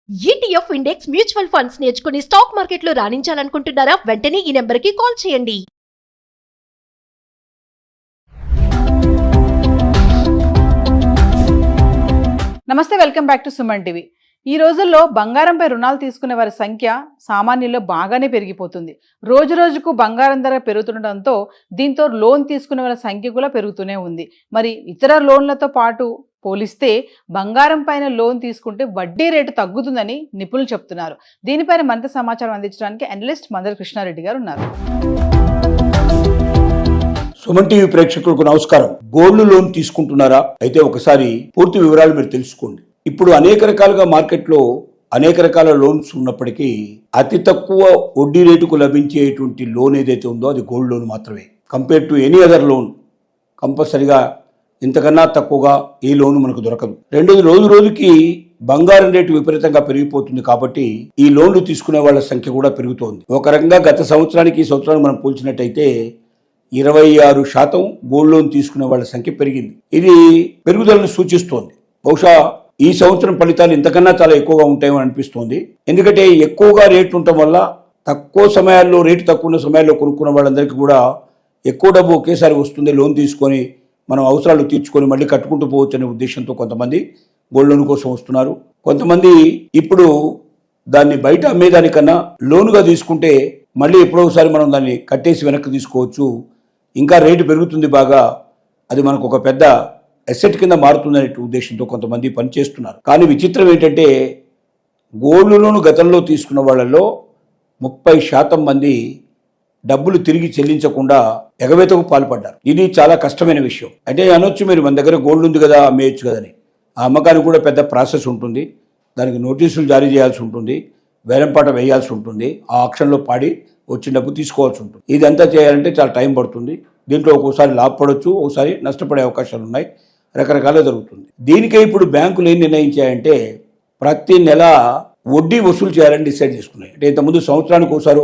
ETF index mutual funds నేర్చుకుని stock మార్కెట్లో రాణించాలనుకుంటున్నారా? వెంటనే ఈ నెంబర్కి కాల్ చేయండి. నమస్తే, welcome back to Suman TV. ఈ రోజుల్లో బంగారంపై రుణాలు తీసుకునే వారి సంఖ్య సామాన్యుల్లో బాగానే పెరిగిపోతుంది. రోజు రోజుకు బంగారం ధర పెరుగుతుండటంతో దీంతో లోన్ తీసుకునే వాళ్ళ సంఖ్య కూడా పెరుగుతూనే ఉంది. మరి ఇతర లోన్లతో పాటు పోలిస్తే బంగారం పైన లోన్ తీసుకుంటే వడ్డీ రేటు తగ్గుతుందని నిపుణులు చెప్తున్నారు. దీనిపైన మరింత సమాచారం అందించడానికి అనలిస్ట్ మందల కృష్ణారెడ్డి గారు ఉన్నారు. సుమన్ టీవీ ప్రేక్షకులకు నమస్కారం. గోల్డ్ లోన్ తీసుకుంటున్నారా? అయితే ఒకసారి పూర్తి వివరాలు మీరు తెలుసుకోండి. ఇప్పుడు అనేక రకాలుగా మార్కెట్లో అనేక రకాల లోన్స్ ఉన్నప్పటికీ అతి తక్కువ వడ్డీ రేటుకు లభించేటువంటి లోన్ ఏదైతే ఉందో అది గోల్డ్ లోన్ మాత్రమే. Compare to any other loan కంపల్సరిగా ఇంతకన్నా తక్కువగా ఏ లోన్ మనకు దొరకదు. రెండోది, రోజు రోజుకి బంగారం రేటు విపరీతంగా పెరిగిపోతుంది కాబట్టి ఈ లోన్లు తీసుకునే వాళ్ళ సంఖ్య కూడా పెరుగుతోంది. ఒక రకంగా గత సంవత్సరానికి ఈ సంవత్సరానికి మనం పోల్చినట్టయితే 26% గోల్డ్ లోన్ తీసుకునే వాళ్ళ సంఖ్య పెరిగింది. ఇది పెరుగుదలను సూచిస్తోంది. బహుశా ఈ సంవత్సరం ఫలితాలు ఇంతకన్నా చాలా ఎక్కువగా ఉంటాయని అనిపిస్తోంది. ఎందుకంటే ఎక్కువగా రేటు ఉండటం వల్ల తక్కువ సమయాల్లో, రేటు తక్కువ ఉన్న సమయాల్లో కొనుక్కున్న వాళ్ళందరికీ కూడా ఎక్కువ డబ్బు ఒకేసారి వస్తుంది. లోన్ తీసుకొని మనం అవసరాలు తీర్చుకొని మళ్ళీ కట్టుకుంటూ పోవచ్చు అనే ఉద్దేశంతో కొంతమంది గోల్డ్ లోన్ కోసం వస్తున్నారు. కొంతమంది ఇప్పుడు దాన్ని బయట అమ్మేదానికన్నా లోనుగా తీసుకుంటే మళ్ళీ ఎప్పుడో ఒకసారి మనం దాన్ని కట్టేసి వెనక్కి తీసుకోవచ్చు, ఇంకా రేటు పెరుగుతుంది బాగా, అది మనకు ఒక పెద్ద అసెట్ కింద మారుతుందనే ఉద్దేశంతో కొంతమంది పనిచేస్తున్నారు. కానీ విచిత్రం ఏంటంటే గోల్డ్ లోన్ గతంలో తీసుకున్న వాళ్ళలో 30% మంది డబ్బులు తిరిగి చెల్లించకుండా ఎగవేతకు పాల్పడ్డారు. ఇది చాలా కష్టమైన విషయం. అంటే అనొచ్చు, మీరు మన దగ్గర గోల్డ్ ఉంది కదా అమ్మేయచ్చు కదని. ఆ అమ్మకానికి కూడా పెద్ద ప్రాసెస్ ఉంటుంది. దానికి నోటీసులు జారీ చేయాల్సి ఉంటుంది, వేలంపాట వేయాల్సి ఉంటుంది, ఆ ఆక్షన్లో పాడి వచ్చిన డబ్బు తీసుకోవాల్సి ఉంటుంది. ఇదంతా చేయాలంటే చాలా టైం పడుతుంది. దీంట్లో ఒక్కోసారి లాభపడవచ్చు, ఒకసారి నష్టపడే అవకాశాలు ఉన్నాయి. రకరకాలుగా జరుగుతుంది. దీనికే ఇప్పుడు బ్యాంకులు ఏం నిర్ణయించాయంటే ప్రతి నెల వడ్డీ వసూలు చేయాలని డిసైడ్ చేసుకున్నాయి. అంటే ఇంతకుముందు సంవత్సరానికి ఒకసారి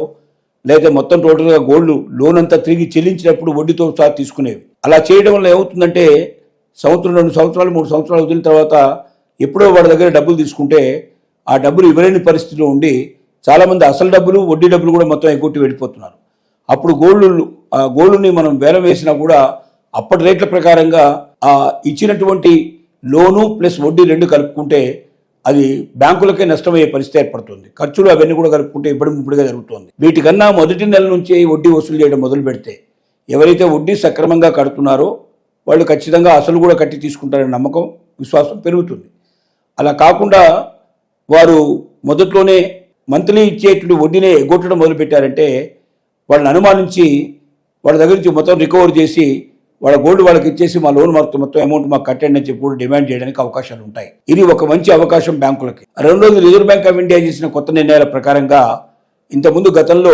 లేదా మొత్తం టోటల్గా గోల్డ్ లోన్ అంతా తిరిగి చెల్లించినప్పుడు వడ్డీతో ఒకసారి తీసుకునేవి. అలా చేయడం వల్ల ఏమవుతుందంటే సంవత్సరం, 2 సంవత్సరాలు, 3 సంవత్సరాలు వదిలిన తర్వాత ఎప్పుడో వాడి దగ్గర డబ్బులు తీసుకుంటే ఆ డబ్బులు ఇవ్వలేని పరిస్థితిలో ఉండి చాలామంది అసలు డబ్బులు, వడ్డీ డబ్బులు కూడా మొత్తం ఎగ్గొట్టి వెళ్ళిపోతున్నారు. అప్పుడు గోల్డ్ని మనం వేలం వేసినా కూడా అప్పటి రేట్ల ప్రకారంగా ఆ ఇచ్చినటువంటి లోను ప్లస్ వడ్డీ రెండు కలుపుకుంటే అది బ్యాంకులకే నష్టమయ్యే పరిస్థితి ఏర్పడుతుంది. ఖర్చులు అవన్నీ కూడా కలుపుకుంటే ఇప్పుడుగా జరుగుతుంది. వీటికన్నా మొదటి నెల నుంచి వడ్డీ వసూలు చేయడం మొదలు పెడితే ఎవరైతే వడ్డీ సక్రమంగా కడుతున్నారో వాళ్ళు ఖచ్చితంగా అసలు కూడా కట్టి తీసుకుంటారనే నమ్మకం, విశ్వాసం పెరుగుతుంది. అలా కాకుండా వారు మొదట్లోనే మంత్లీ ఇచ్చేటువంటి వడ్డీనే ఎగ్గొట్టడం మొదలుపెట్టారంటే వాళ్ళని అనుమానించి వాళ్ళ దగ్గర నుంచి మొత్తం రికవర్ చేసి వాళ్ళ గోల్డ్ వాళ్ళకి ఇచ్చేసి మా లోన్ మొత్తం అమౌంట్ మాకు కట్టండి అని చెప్పి కూడా డిమాండ్ చేయడానికి అవకాశాలు ఉంటాయి. ఇది ఒక మంచి అవకాశం బ్యాంకులకి. రెండోది, రిజర్వ్ బ్యాంక్ ఆఫ్ ఇండియా చేసిన కొత్త నిర్ణయాల ప్రకారంగా ఇంతకుముందు గతంలో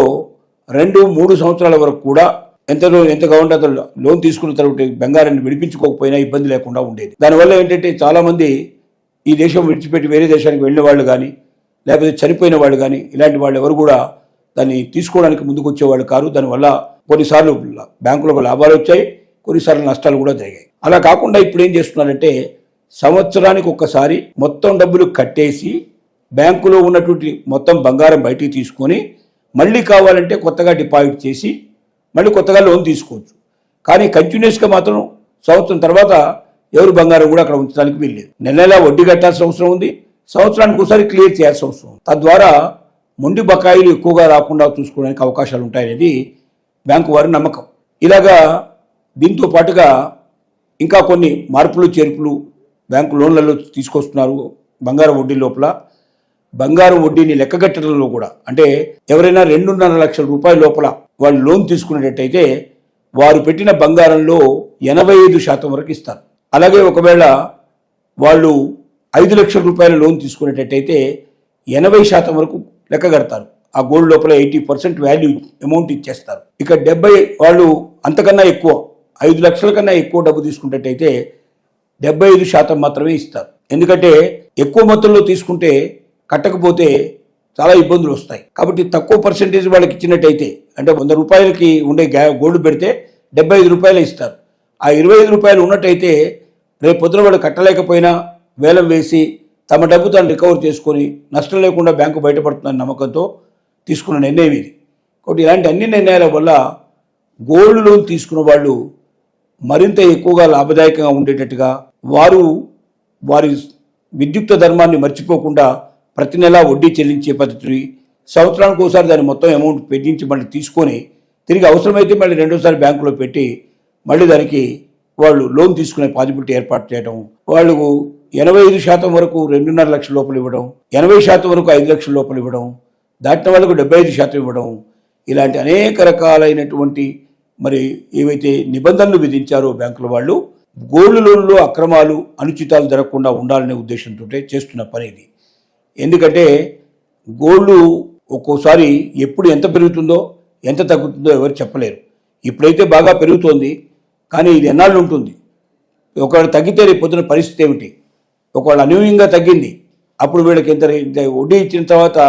2-3 సంవత్సరాల వరకు కూడా ఎంత కావాలంటే అంత లోన్ తీసుకున్న తర్వాత బంగారాన్ని విడిపించుకోకపోయినా ఇబ్బంది లేకుండా ఉండేది. దానివల్ల ఏంటంటే చాలామంది ఈ దేశం విడిచిపెట్టి వేరే దేశానికి వెళ్ళిన వాళ్ళు కానీ, లేకపోతే చనిపోయిన వాళ్ళు కానీ, ఇలాంటి వాళ్ళు ఎవరు కూడా దాన్ని తీసుకోవడానికి ముందుకు వచ్చేవాళ్ళు కాదు. దానివల్ల కొన్నిసార్లు బ్యాంకులకు లాభాలు వచ్చాయి, కొన్నిసార్లు నష్టాలు కూడా జరిగాయి. అలా కాకుండా ఇప్పుడు ఏం చేస్తున్నారంటే సంవత్సరానికి ఒక్కసారి మొత్తం డబ్బులు కట్టేసి బ్యాంకులో ఉన్నటువంటి మొత్తం బంగారం బయటికి తీసుకొని మళ్ళీ కావాలంటే కొత్తగా డిపాజిట్ చేసి మళ్ళీ కొత్తగా లోన్ తీసుకోవచ్చు. కానీ కంటిన్యూస్గా మాత్రం సంవత్సరం తర్వాత ఎవరు బంగారం కూడా అక్కడ ఉంచడానికి వీల్లేదు. నెల వడ్డీ కట్టాల్సిన అవసరం ఉంది, సంవత్సరానికి ఒకసారి క్లియర్ చేయాల్సిన అవసరం ఉంది. తద్వారా మొండి బకాయిలు ఎక్కువగా రాకుండా చూసుకోవడానికి అవకాశాలు ఉంటాయనేది బ్యాంకు వారి నమ్మకం. ఇలాగా దీంతో పాటుగా ఇంకా కొన్ని మార్పులు చేర్పులు బ్యాంకు లోన్లలో తీసుకొస్తున్నారు. బంగారం వడ్డీ లోపల బంగారం వడ్డీని లెక్కగట్టడంలో కూడా, అంటే ఎవరైనా 2.5 లక్షల రూపాయల లోపల వాళ్ళు లోన్ తీసుకునేటట్టయితే వారు పెట్టిన బంగారంలో 85% వరకు ఇస్తారు. అలాగే ఒకవేళ వాళ్ళు 5 లక్షల రూపాయల లోన్ తీసుకునేటట్టయితే 80% వరకు లెక్క కడతారు. ఆ గోల్డ్ లోపల 80% వాల్యూ అమౌంట్ ఇచ్చేస్తారు. ఇక 70 వాళ్ళు అంతకన్నా ఎక్కువ 5 లక్షల కన్నా ఎక్కువ డబ్బు తీసుకున్నట్టయితే 75% మాత్రమే ఇస్తారు. ఎందుకంటే ఎక్కువ మొత్తంలో తీసుకుంటే కట్టకపోతే చాలా ఇబ్బందులు వస్తాయి. కాబట్టి తక్కువ పర్సెంటేజ్ వాళ్ళకి ఇచ్చినట్టయితే, అంటే 100 రూపాయలకి ఉండే గోల్డ్ పెడితే 75 రూపాయలు ఇస్తారు. ఆ 25 రూపాయలు ఉన్నట్టయితే రేపు పొద్దున వాళ్ళు కట్టలేకపోయినా వేలం వేసి తమ డబ్బు తాను రికవర్ చేసుకొని నష్టం లేకుండా బ్యాంకు బయటపడుతుందన్న నమ్మకంతో తీసుకున్న నిర్ణయం ఇది. కాబట్టి ఇలాంటి అన్ని నిర్ణయాల వల్ల గోల్డ్ లోన్ తీసుకున్న వాళ్ళు మరింత ఎక్కువగా లాభదాయకంగా ఉండేటట్టుగా, వారు వారి విద్యుక్త ధర్మాన్ని మర్చిపోకుండా ప్రతి నెలా వడ్డీ చెల్లించే పద్ధతి, సంవత్సరానికి ఒకసారి దాని మొత్తం అమౌంట్ పెట్టించి మళ్ళీ తీసుకొని తిరిగి అవసరమైతే మళ్ళీ రెండోసారి బ్యాంకులో పెట్టి మళ్ళీ దానికి వాళ్ళు లోన్ తీసుకునే పాసిబిలిటీ ఏర్పాటు చేయడం, వాళ్ళకు 85% వరకు 2.5 లక్షల లోపల ఇవ్వడం, 80% వరకు 5 లక్షల లోపల ఇవ్వడం, దాటిన వాళ్ళకు 75% ఇవ్వడం, ఇలాంటి అనేక రకాలైనటువంటి మరి ఏవైతే నిబంధనలు విధించారో బ్యాంకుల వాళ్ళు, గోల్డ్ లోన్లో అక్రమాలు అనుచితాలు జరగకుండా ఉండాలనే ఉద్దేశంతో చేస్తున్న పని ఇది. ఎందుకంటే గోల్డ్ ఒక్కోసారి ఎప్పుడు ఎంత పెరుగుతుందో ఎంత తగ్గుతుందో ఎవరు చెప్పలేరు. ఇప్పుడైతే బాగా పెరుగుతోంది, కానీ ఇది ఎన్నాళ్ళు ఉంటుంది? ఒకవేళ తగ్గితే రేపు పొద్దున పరిస్థితి ఏమిటి? ఒకవేళ అనూహ్యంగా తగ్గింది, అప్పుడు వీళ్ళకి ఇంత వడ్డీ ఇచ్చిన తర్వాత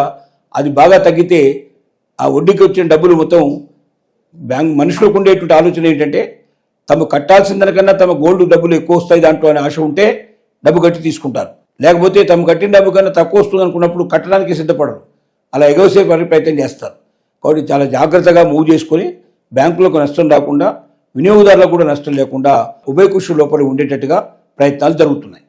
అది బాగా తగ్గితే ఆ వడ్డీకి వచ్చిన డబ్బులు మొత్తం మనుషులకు ఉండేటువంటి ఆలోచన ఏంటంటే తమ కట్టాల్సిన దానికన్నా తమ గోల్డ్ డబ్బులు ఎక్కువ వస్తాయి దాంట్లో అనే ఆశ ఉంటే డబ్బు కట్టి తీసుకుంటారు. లేకపోతే తమ కట్టిన డబ్బు కన్నా తక్కువ వస్తుంది అనుకున్నప్పుడు కట్టడానికి సిద్ధపడరు, అలా ఎగవసే ప్రయత్నం చేస్తారు. కాబట్టి చాలా జాగ్రత్తగా మూవ్ చేసుకొని బ్యాంకులకు నష్టం రాకుండా, వినియోగదారులకు కూడా నష్టం లేకుండా ఉభయకుషు లోపల ఉండేటట్టుగా ప్రయత్నాలు జరుగుతున్నాయి.